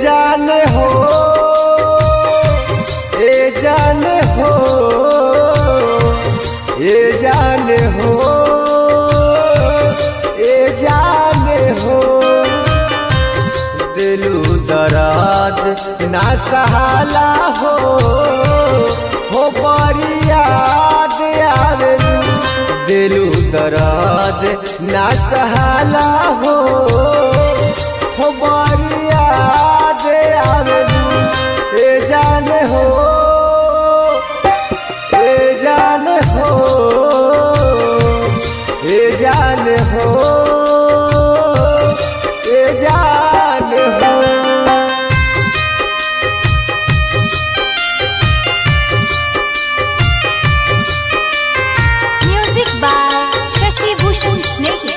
जाने हो, ए जाने हो, ए जाने हो, ए जाने हो। दिलू दर्द ना सहाला हो बड़ी याद आवेलू। दिलू दर्द ना सहाला हो बड़ी याद आवेलू। ए जाने हो, ए जाने हो, ए जाने हो, ए जाने हो। म्यूजिक बाय शशि भूषण स्नेही।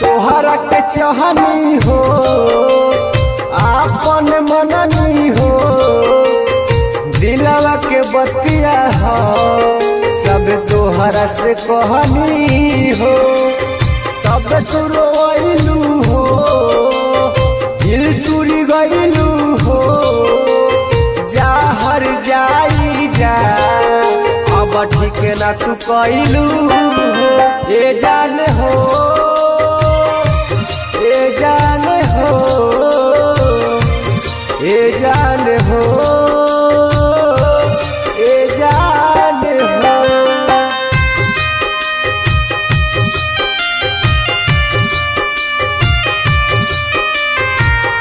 तोहरा के चाहनी हो, आपन मननी हो, दिलवा के बतिया हो, सब तोहरा से कहनी हो। तब तू रोइलू हो, दिल टूरी गइलू हो, जाहर जाई जा अब ठीक ना तू कइलू हो। ए जाने हो, ए जाने हो, ए जाने हो, ए जाने हो।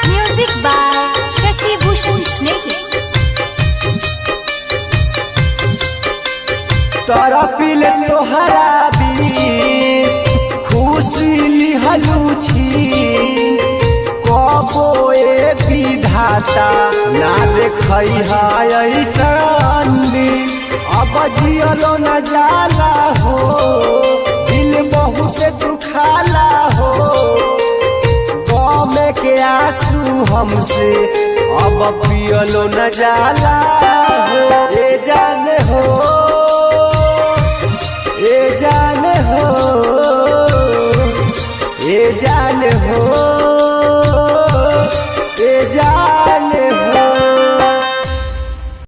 म्यूजिक बाय शशि भूषण स्नेही। तोरा पिले तोहरा भी खुशी लिहलू छी। कबो ए विधाता ना देखई है ऐसन दिन। अब जियलो न जाला हो, दिल बहुत दुखाला हो। गम के आंसू हमसे अब पियलो न जाला हो। ए जान